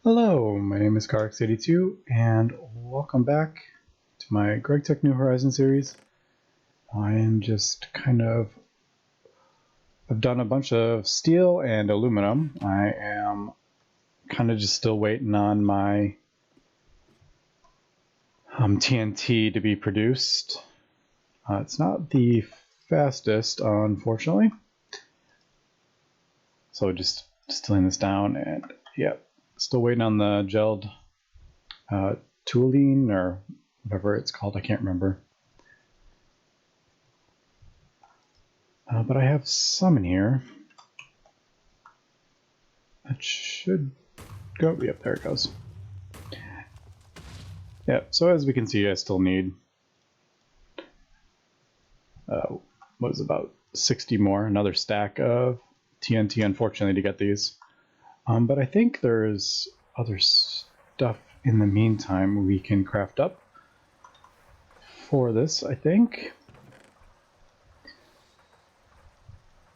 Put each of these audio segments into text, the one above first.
Hello, my name is Garx82, and welcome back to my Gregtech New Horizons series. I am just I've done a bunch of steel and aluminum. I am kind of just still waiting on my TNT to be produced. It's not the fastest, unfortunately. So just distilling this down, and yeah, still waiting on the gelled toluene or whatever it's called. I can't remember. But I have some in here. That should go. Yep, there it goes. Yeah, so as we can see, I still need what is about 60 more, another stack of TNT, unfortunately, to get these. But I think there's other stuff in the meantime we can craft up for this, I think.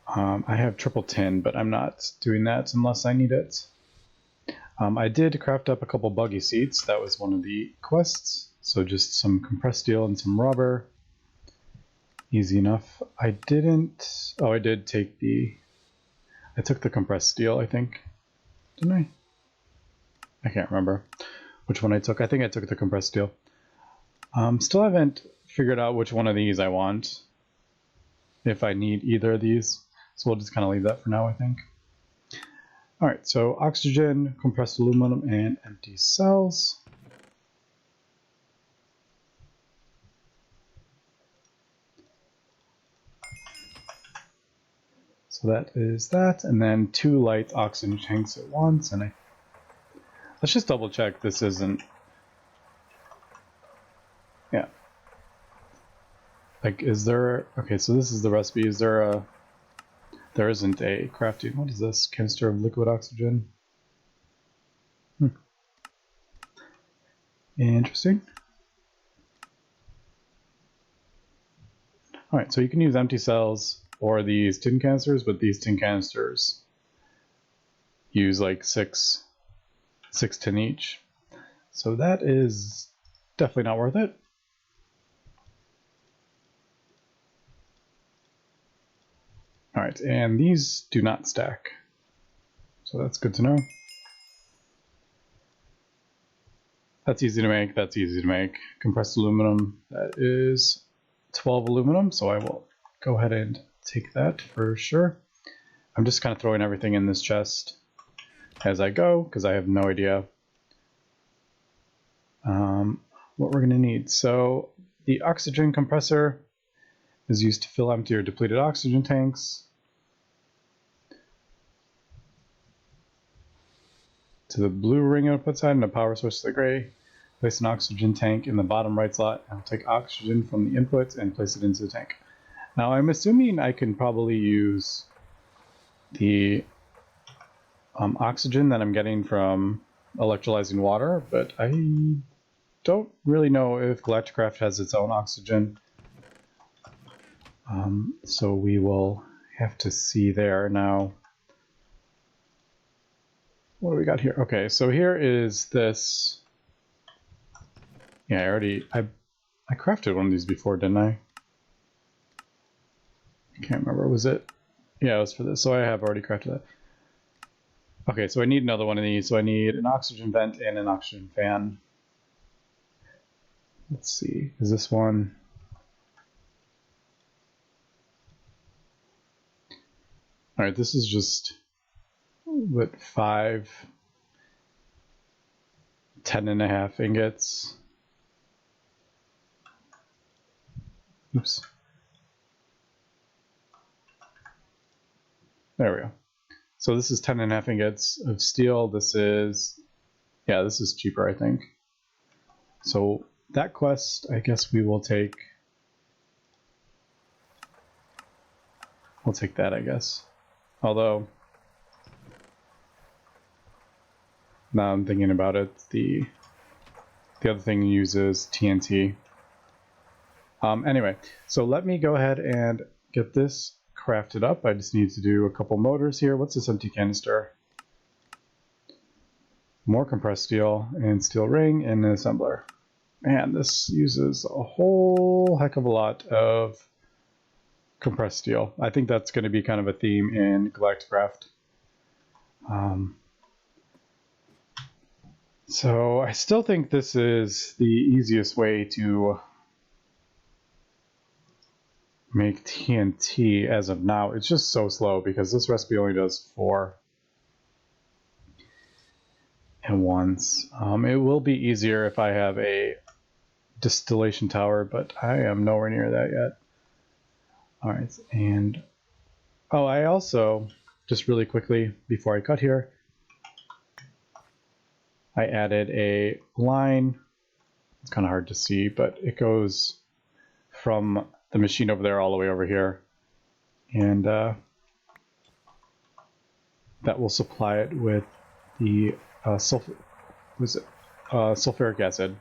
I have triple tin, but I'm not doing that unless I need it. I did craft up a couple buggy seats. That was one of the quests. So just some compressed steel and some rubber. Easy enough. I didn't... Oh, I did take the... I took the compressed steel, I think. Didn't I? I can't remember which one I took. I think I took the compressed steel. Still haven't figured out which one of these I want. If I need either of these. So we'll just kind of leave that for now, I think. Alright, so oxygen, compressed aluminum, and empty cells. So that is that, and then 2 light oxygen tanks at once, and let's just double check this isn't... Yeah. Like, is there... Okay, so this is the recipe. Is there a... There isn't a crafting... What is this? Canister of liquid oxygen? Interesting. Alright, so you can use empty cells or these tin canisters, but these tin canisters use like 6 tin each. So that is definitely not worth it. Alright, and these do not stack. So that's good to know. That's easy to make, that's easy to make. Compressed aluminum, that is 12 aluminum, so I will go ahead and take that for sure. I'm just kind of throwing everything in this chest as I go, because I have no idea what we're going to need. So the oxygen compressor is used to fill empty or depleted oxygen tanks. To the blue ring output side and the power switch to the gray. Place an oxygen tank in the bottom right slot and take oxygen from the input and place it into the tank. Now I'm assuming I can probably use the oxygen that I'm getting from electrolyzing water, but I don't really know if Galacticraft has its own oxygen. So we will have to see there. Now, what do we got here? Okay, so here is this. Yeah, I crafted one of these before, didn't I? I can't remember. Was it? Yeah, it was for this. So I have already crafted that. Okay, so I need another one of these. So I need an oxygen vent and an oxygen fan. Let's see. Is this one? All right, this is just what 5 10.5 ingots. Oops. There we go. So this is 10.5 ingots of steel. This is, yeah, this is cheaper, I think. So that quest, I guess we will take. We'll take that, I guess. Although, now I'm thinking about it, the other thing uses TNT. Anyway, so let me go ahead and get this crafted up. I just need to do a couple motors here. What's this empty canister? more compressed steel and steel ring and an assembler. Man, this uses a whole heck of a lot of compressed steel. I think that's going to be kind of a theme in Galacticraft. So I still think this is the easiest way to make TNT as of now. It's just so slow because this recipe only does 4 at once. It will be easier if I have a distillation tower, but I am nowhere near that yet. All right, and oh, I also, just really quickly before I cut here, I added a line. It's kind of hard to see, but it goes from the machine over there all the way over here, and that will supply it with the sulfuric acid.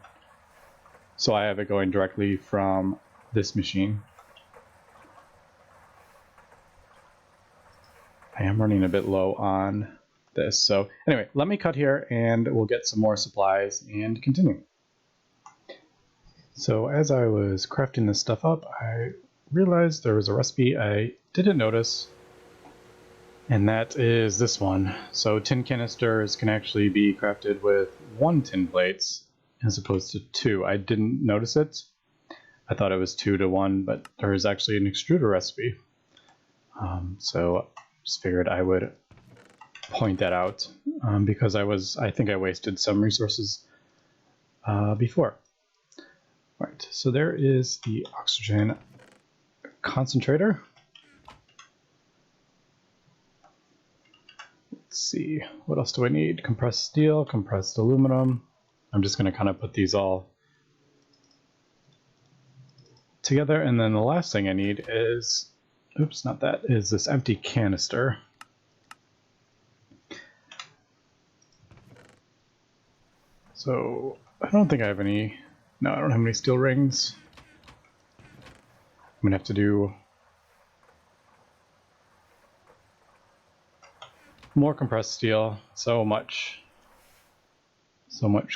So I have it going directly from this machine. I am running a bit low on this. So anyway, let me cut here and we'll get some more supplies and continue. So as I was crafting this stuff up, I realized there was a recipe I didn't notice, and that is this one. So tin canisters can actually be crafted with 1 tin plates as opposed to 2. I didn't notice it. I thought it was 2 to 1, but there is actually an extruder recipe. So just figured I would point that out because I think I wasted some resources before. Right, so there is the oxygen concentrator. Let's see, what else do I need? Compressed steel, compressed aluminum. I'm just going to kind of put these all together, and then the last thing I need is, oops, not that, is this empty canister. So I don't think I have any, no, I don't have any steel rings. I'm gonna have to do more compressed steel, so much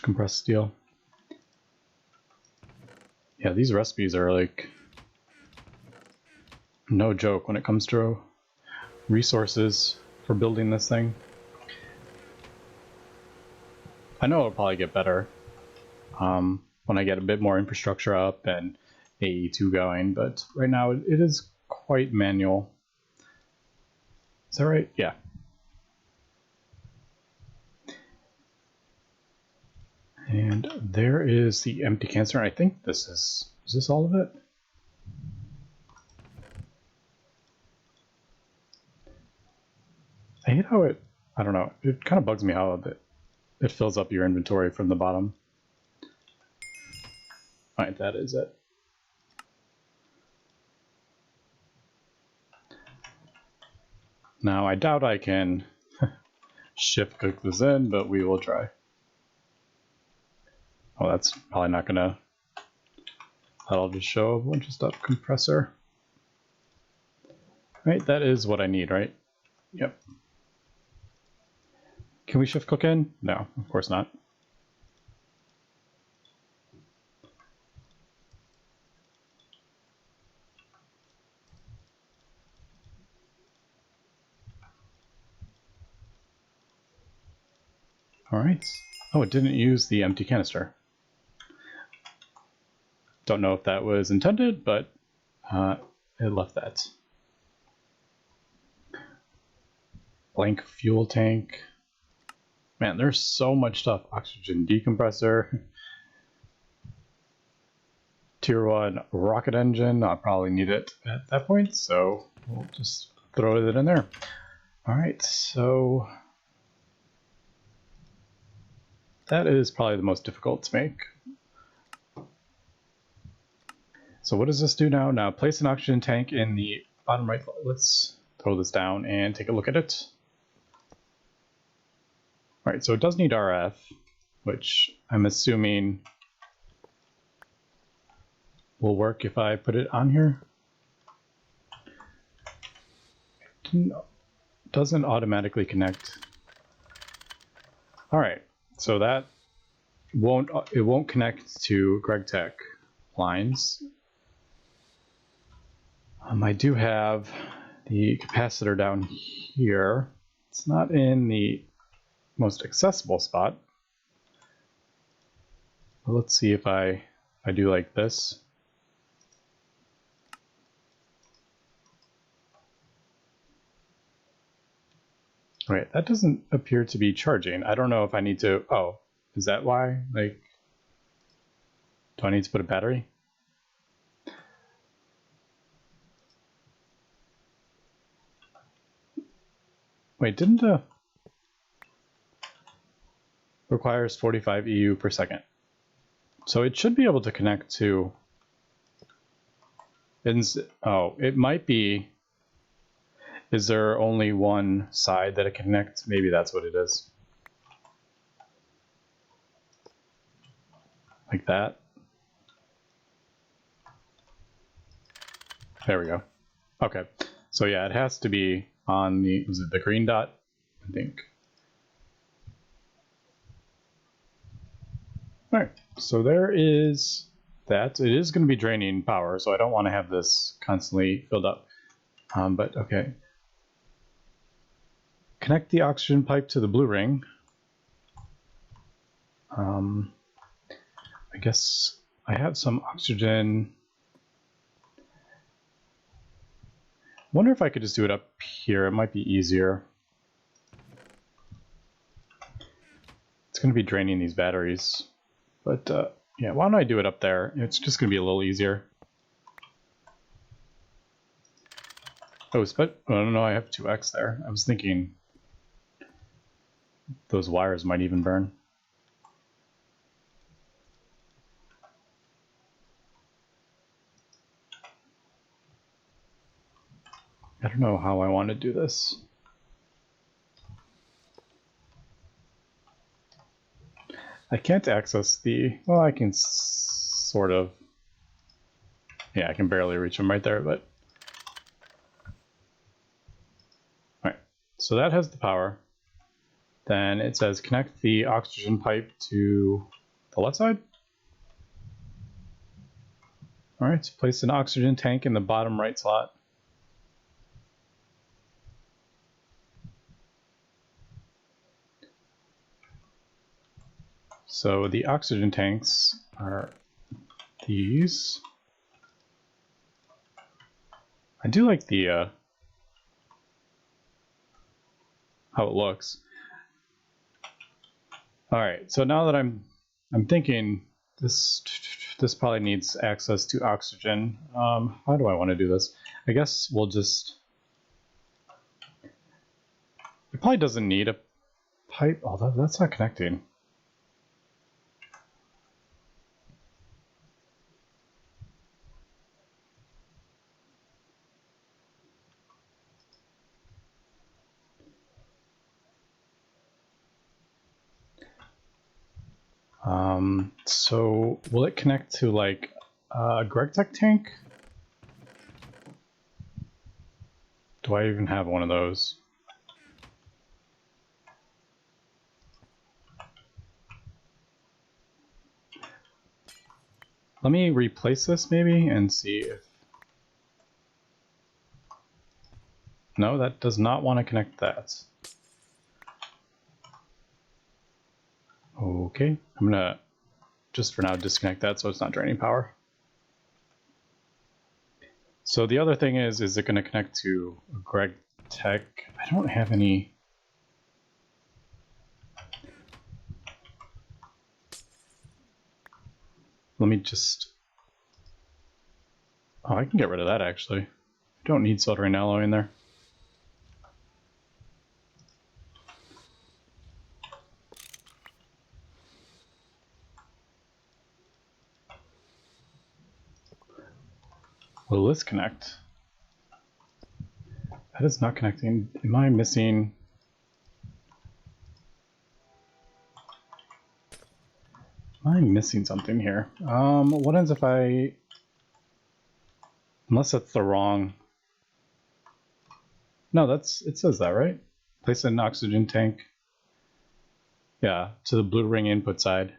compressed steel. Yeah, these recipes are like no joke when it comes to resources for building this thing. I know it'll probably get better when I get a bit more infrastructure up and AE2 going, but right now it is quite manual. Is that right? Yeah. And there is the empty canister. I think this is this all of it? I hate how it, I don't know, it kind of bugs me how it fills up your inventory from the bottom. All right, that is it. Now I doubt I can shift click this in, but we will try. Oh, that's probably not gonna, that'll just show a bunch of stuff. Compressor. Right, that is what I need, right? Yep. Can we shift click in? No, of course not. All right. Oh, it didn't use the empty canister. Don't know if that was intended, but it left that. Blank fuel tank. Man, there's so much stuff. Oxygen decompressor. Tier 1 rocket engine. I'll probably need it at that point, so we'll just throw it in there. All right, so that is probably the most difficult to make. So what does this do now? Now place an oxygen tank in the bottom right. Let's throw this down and take a look at it. All right, so it does need RF, which I'm assuming will work if I put it on here. It doesn't automatically connect. All right, so that it won't connect to Gregtech lines. I do have the capacitor down here. It's not in the most accessible spot. But let's see if I do like this. Right, that doesn't appear to be charging. I don't know if I need to, oh, is that why? Like, do I need to put a battery? Wait, didn't requires 45 EU per second. So it should be able to connect to, oh, it might be, is there only one side that it can connect? Maybe that's what it is. Like that. There we go. Okay, so yeah, it has to be on the, was it the green dot? I think. All right, so there is that. It is going to be draining power, so I don't want to have this constantly filled up. But okay. Connect the oxygen pipe to the blue ring. I guess I have some oxygen. Wonder if I could just do it up here. It might be easier. It's going to be draining these batteries. But yeah, why don't I do it up there? It's just going to be a little easier. Oh, but I don't know, I have 2x there. I was thinking those wires might even burn. I don't know how I want to do this. I can't access the, well, I can sort of, yeah, I can barely reach them right there, but. All right, so that has the power. Then it says connect the oxygen pipe to the left side. All right, so place an oxygen tank in the bottom right slot. So the oxygen tanks are these. I do like the how it looks. All right, so now that I'm thinking this probably needs access to oxygen. How do I want to do this? I guess we'll just. It probably doesn't need a pipe. Oh, that's not connecting. So will it connect to like a Gregtech tank? Do I even have one of those? Let me replace this maybe and see if... No, that does not want to connect that. Okay, I'm gonna just for now disconnect that so it's not draining power. So the other thing is it going to connect to Gregtech? I don't have any... Let me just... Oh, I can get rid of that actually. I don't need soldering alloy in there. Will this connect? That is not connecting. Am I missing? Am I missing something here? What happens if I... Unless that's the wrong... No, that's... It says that, right? Place an oxygen tank. Yeah, to the blue ring input side.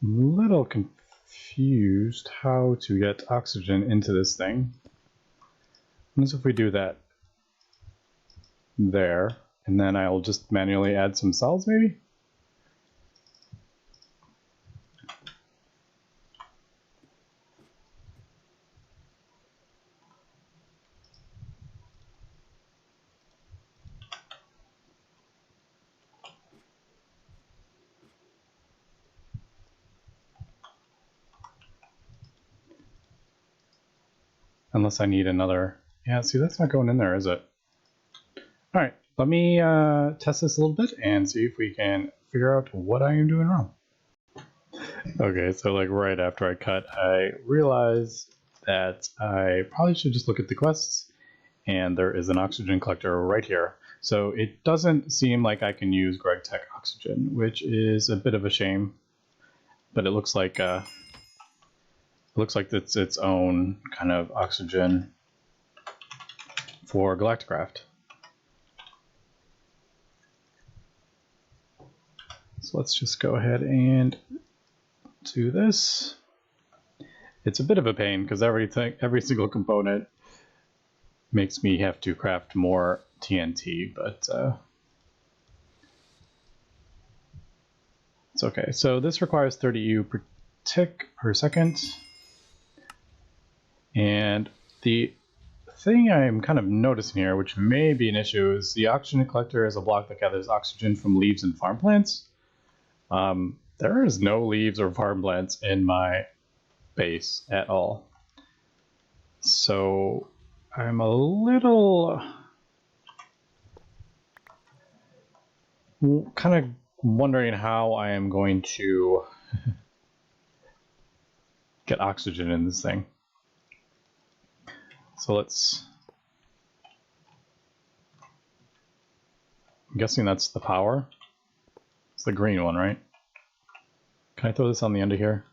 I'm a little confused how to get oxygen into this thing. What if we do that there, and then I'll just manually add some cells maybe? Unless I need another. Yeah, see, that's not going in there, is it? All right, let me test this a little bit and see if we can figure out what I am doing wrong. Okay, so like right after I cut, I realized that I probably should just look at the quests, and there is an oxygen collector right here. So it doesn't seem like I can use Gregtech oxygen, which is a bit of a shame, but it looks like it's its own kind of oxygen for Galacticraft. So let's just go ahead and do this. It's a bit of a pain because every single component makes me have to craft more TNT, but it's okay. So this requires 30 EU per tick per second. And the thing I'm kind of noticing here, which may be an issue, is the oxygen collector is a block that gathers oxygen from leaves and farm plants. There is no leaves or farm plants in my base at all. So I'm a little kind of wondering how I am going to get oxygen in this thing. So let's... I'm guessing that's the power. It's the green one, right? Can I throw this on the end of here?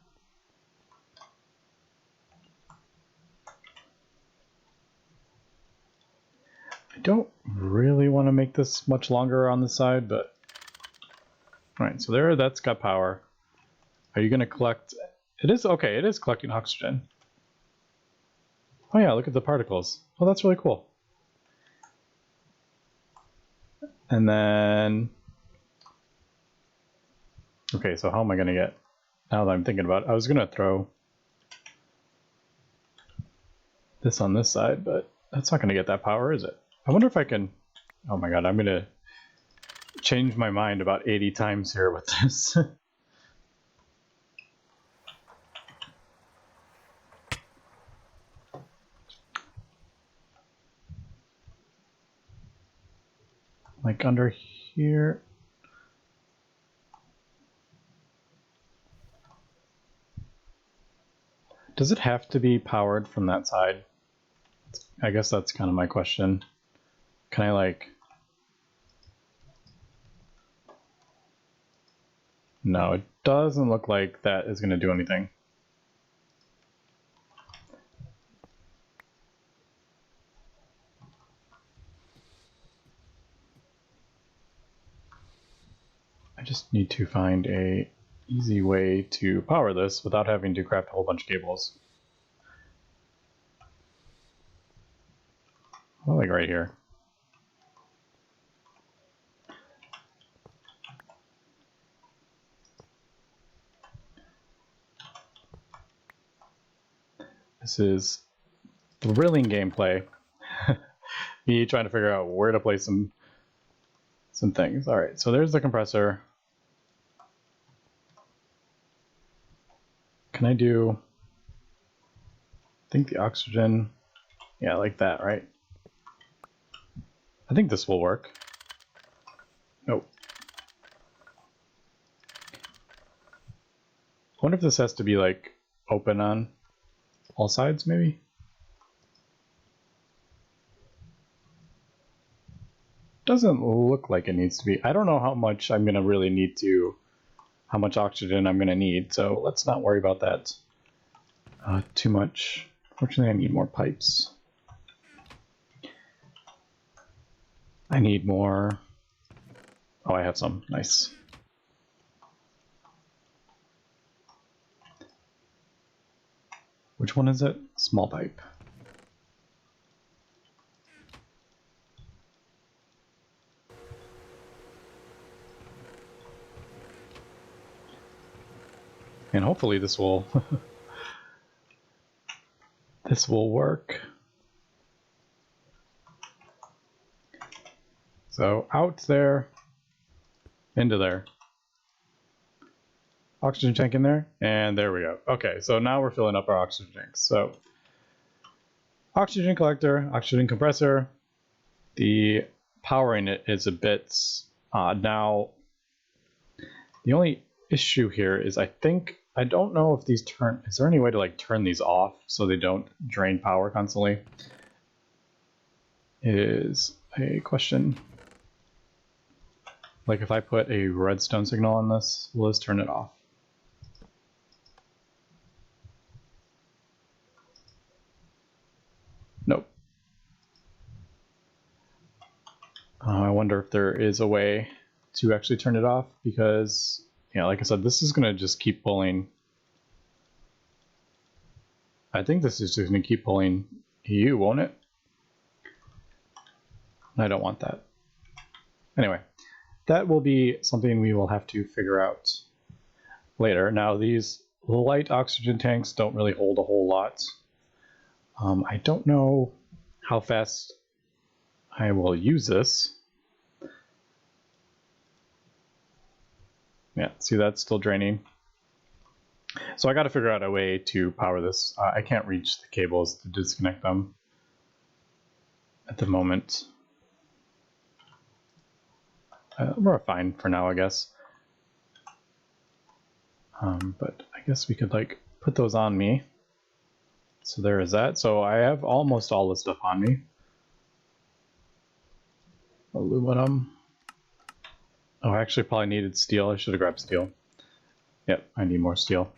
I don't really want to make this much longer on the side, but... Alright, so there, that's got power. Are you going to collect... It is, okay, it is collecting oxygen. Oh yeah, look at the particles. Oh, that's really cool. And then... Okay, so how am I going to get... Now that I'm thinking about it, I was going to throw this on this side, but that's not going to get that power, is it? I wonder if I can... Oh my god, I'm going to change my mind about 80 times here with this. Like under here. Does it have to be powered from that side? I guess that's kind of my question. Can I like... No, it doesn't look like that is going to do anything. I just need to find a easy way to power this without having to craft a whole bunch of cables. Well, like right here. This is thrilling gameplay. Me trying to figure out where to place some things. All right, so there's the compressor. Can I do... I think the oxygen... Yeah, like that, right? I think this will work. Nope. I wonder if this has to be like open on all sides, maybe? Doesn't look like it needs to be. I don't know how much I'm gonna really need to, how much oxygen I'm gonna need, so let's not worry about that too much. Fortunately, I need more pipes. I need more. Oh, I have some. Nice. Which one is it? Small pipe. And hopefully this will this will work. So out there, into there. Oxygen tank in there, and there we go. Okay, so now we're filling up our oxygen tanks. So oxygen collector, oxygen compressor. The powering it is a bit now. The only issue here is I don't know if these turn. Is there any way to like turn these off so they don't drain power constantly? Is a question. Like if I put a redstone signal on this, will this turn it off? Nope. I wonder if there is a way to actually turn it off because, yeah, like I said, this is going to just keep pulling. I think this is just going to keep pulling you, won't it? I don't want that. Anyway, that will be something we will have to figure out later. Now, these light oxygen tanks don't really hold a whole lot. I don't know how fast I will use this. Yeah, see, that's still draining. So I got to figure out a way to power this. I can't reach the cables to disconnect them at the moment. We're fine for now, I guess. But I guess we could like put those on me. So there is that. So I have almost all the stuff on me. Aluminum. Oh, I actually probably needed steel. I should have grabbed steel. Yep, I need more steel.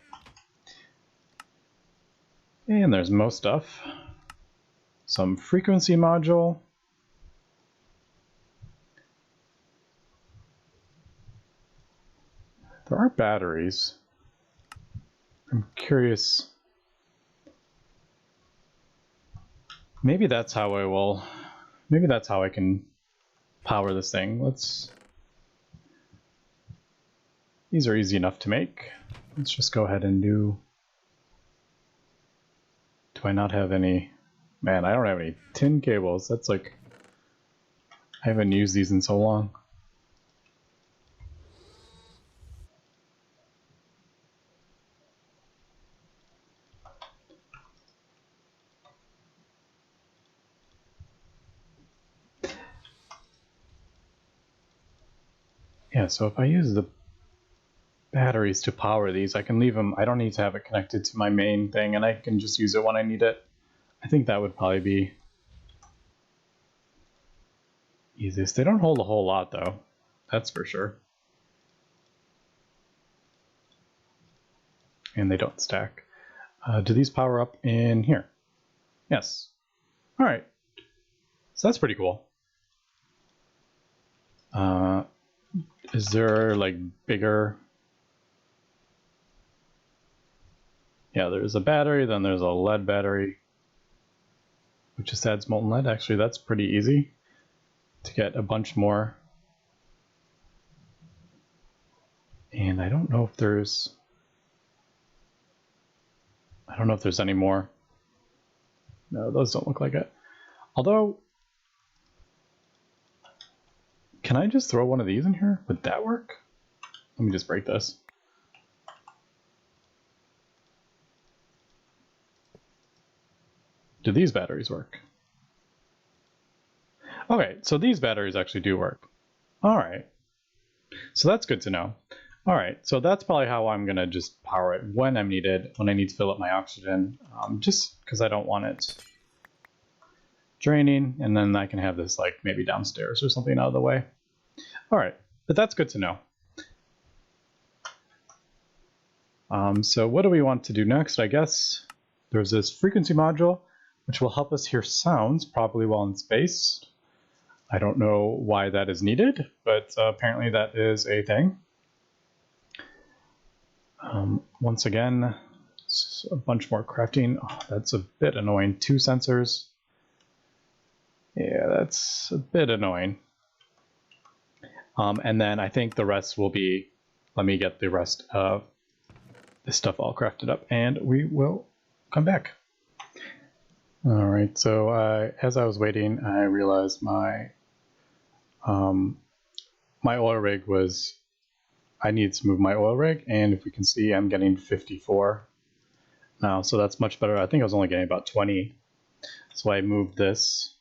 And there's most stuff. Some frequency module. There are batteries. I'm curious. Maybe that's how I will. Maybe that's how I can power this thing. These are easy enough to make. Let's just go ahead and do I not have any? Man, I don't have any tin cables. That's like, I haven't used these in so long. Yeah, so if I use the batteries to power these, I can leave them. I don't need to have it connected to my main thing, and I can just use it when I need it. I think that would probably be easiest. They don't hold a whole lot, though. That's for sure. And they don't stack. Do these power up in here? Yes. All right. So that's pretty cool. Is there like bigger? Yeah, there's a battery, then there's a lead battery, which just adds molten lead. Actually, that's pretty easy to get a bunch more. And I don't know if there's any more. No, those don't look like it. Although, can I just throw one of these in here? Would that work? Let me just break this. Do these batteries work? Okay, so these batteries actually do work. All right. So that's good to know. All right, so that's probably how I'm gonna just power it when I'm needed, when I need to fill up my oxygen, just because I don't want it draining, and then I can have this like maybe downstairs or something out of the way. All right, but that's good to know. So what do we want to do next? I guess there's this frequency module, which will help us hear sounds probably while in space. I don't know why that is needed, but apparently that is a thing. Once again, a bunch more crafting. Oh, that's a bit annoying. 2 sensors. Yeah, that's a bit annoying. And then I think the rest will be, let me get the rest of this stuff all crafted up and we will come back. All right, so as I was waiting, I realized my my oil rig was, I needed to move my oil rig, and if we can see, I'm getting 54 now, so that's much better. I think I was only getting about 20, so I moved this.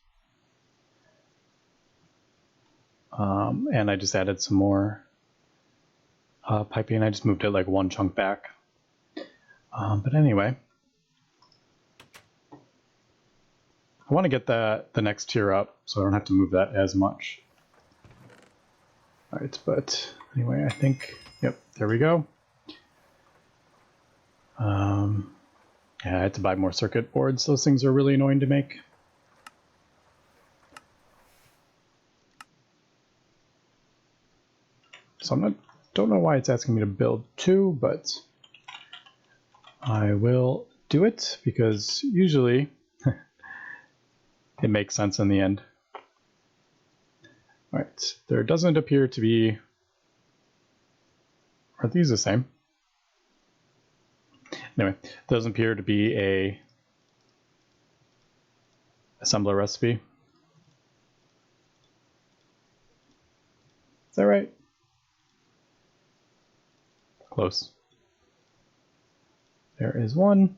And I just added some more piping. I just moved it like 1 chunk back. But anyway, I want to get the next tier up so I don't have to move that as much. All right, but anyway, I think, yep, there we go. Yeah, I had to buy more circuit boards. Those things are really annoying to make. So don't know why it's asking me to build 2, but I will do it because usually it makes sense in the end. All right, there doesn't appear to be, are these the same? Anyway, doesn't appear to be a assembler recipe. Is that right? Close. There is 1,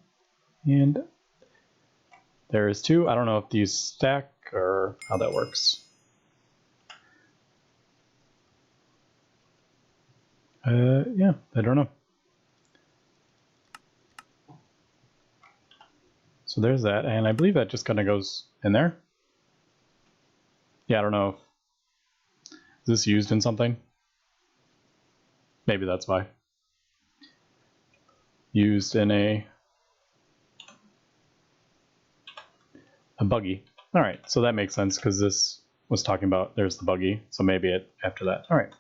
and there is 2. I don't know if these stack or how that works. Yeah, I don't know. So there's that, and I believe that just kind of goes in there. Yeah, I don't know. Is this used in something? Maybe that's why. Used in a buggy. All right, so that makes sense because this was talking about there's the buggy, so maybe it after that. All right.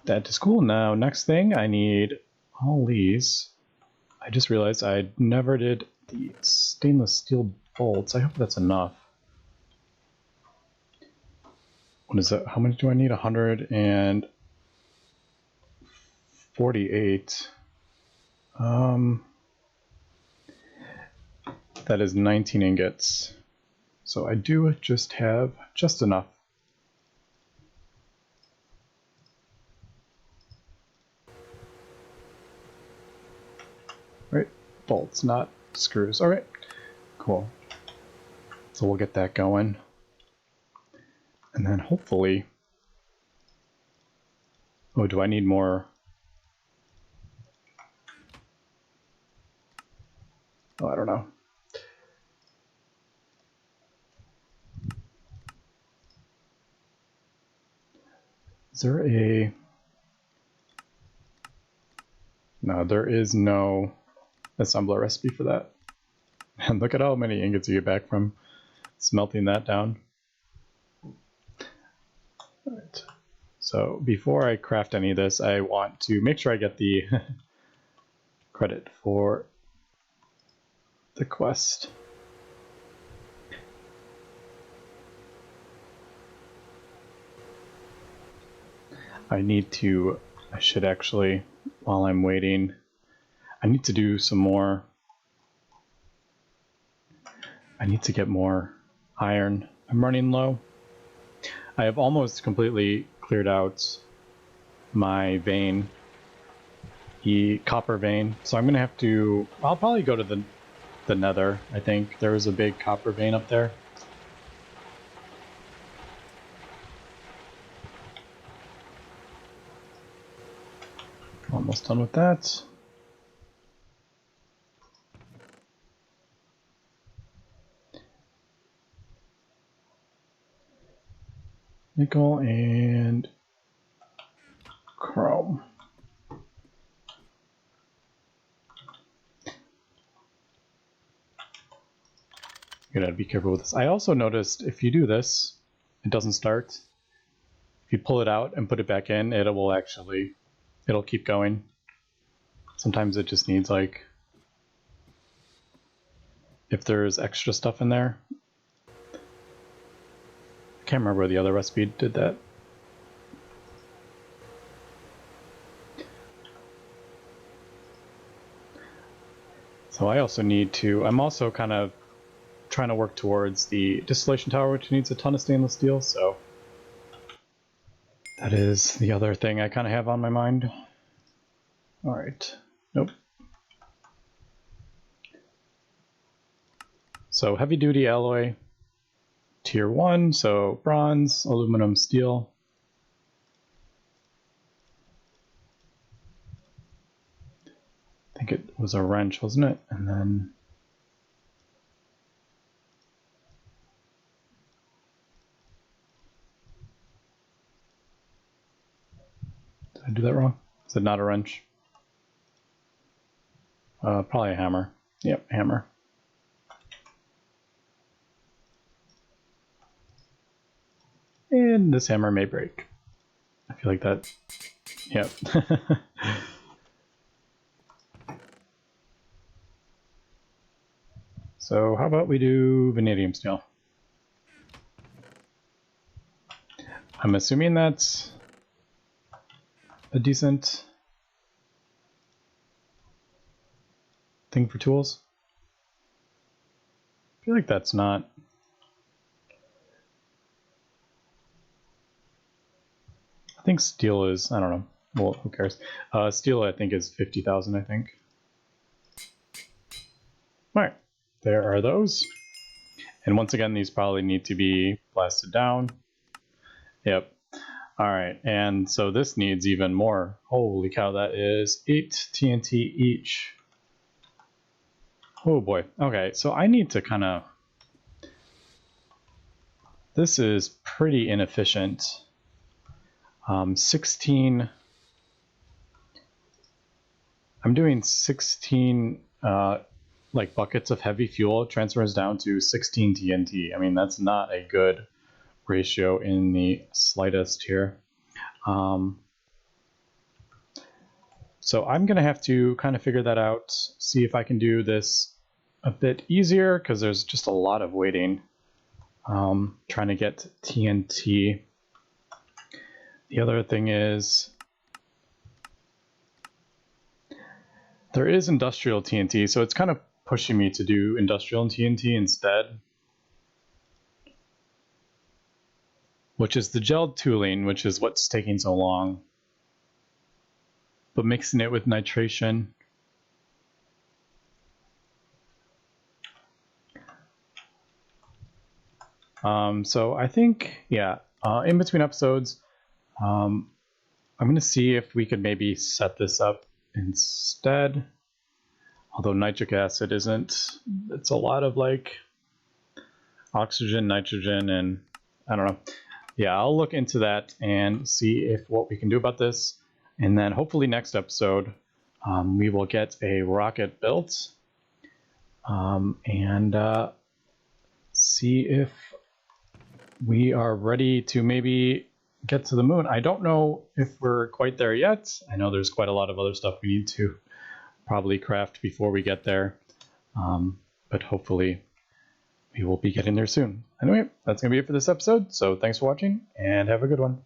That is cool. Now, next thing, I need all these. I just realized I never did the stainless steel bolts. I hope that's enough. What is that? How many do I need? 148. That is 19 ingots. So I do just have just enough. Right, bolts, not screws. All right, cool. So we'll get that going. And then hopefully, oh, do I need more? Oh, I don't know. Is there a, no, there is no assembler recipe for that. And look at how many ingots you get back from smelting that down. All right. So before I craft any of this, I want to make sure I get the credit for the quest. I should actually, while I'm waiting, I need to do some more. I need to get more iron. I'm running low. I have almost completely cleared out my vein, the copper vein. So I'm gonna have to, I'll probably go to the nether. I think there was a big copper vein up there. Almost done with that. Nickel and chrome. You gotta be careful with this. I also noticed if you do this, it doesn't start. If you pull it out and put it back in, it'll keep going. Sometimes it just needs, like, if there's extra stuff in there. I can't remember where the other recipe did that. So I also need to, I'm also kind of trying to work towards the distillation tower, which needs a ton of stainless steel, so that is the other thing I kind of have on my mind. All right, nope. So heavy duty alloy, tier 1, so bronze, aluminum, steel. I think it was a wrench, wasn't it? And then did I do that wrong? Is it not a wrench? Probably a hammer. Yep, hammer. And this hammer may break. I feel like that. Yep. So how about we do vanadium steel? I'm assuming that's a decent thing for tools. I feel like that's not. I think steel is, I don't know. Well, who cares? Steel, I think, is 50,000, I think. All right, there are those. And once again, these probably need to be blasted down. Yep. All right, and so this needs even more. Holy cow, that is 8 TNT each. Oh boy. Okay, so I need to kind of... This is pretty inefficient. 16... I'm doing 16 like buckets of heavy fuel transfers down to 16 TNT. I mean, that's not a good ratio in the slightest here. So I'm going to have to kind of figure that out, see if I can do this a bit easier, because there's just a lot of waiting trying to get TNT. The other thing is there is industrial TNT, so it's kind of pushing me to do industrial TNT instead, which is the gelled tooling, which is what's taking so long. But mixing it with nitration. So I think, yeah, in between episodes, I'm going to see if we could maybe set this up instead. Although nitric acid isn't, it's a lot of like oxygen, nitrogen, and I don't know. Yeah, I'll look into that and see if what we can do about this. And then hopefully next episode, we will get a rocket built and see if we are ready to maybe get to the moon. I don't know if we're quite there yet. I know there's quite a lot of other stuff we need to probably craft before we get there. But hopefully we will be getting there soon. Anyway, that's going to be it for this episode. So thanks for watching and have a good one.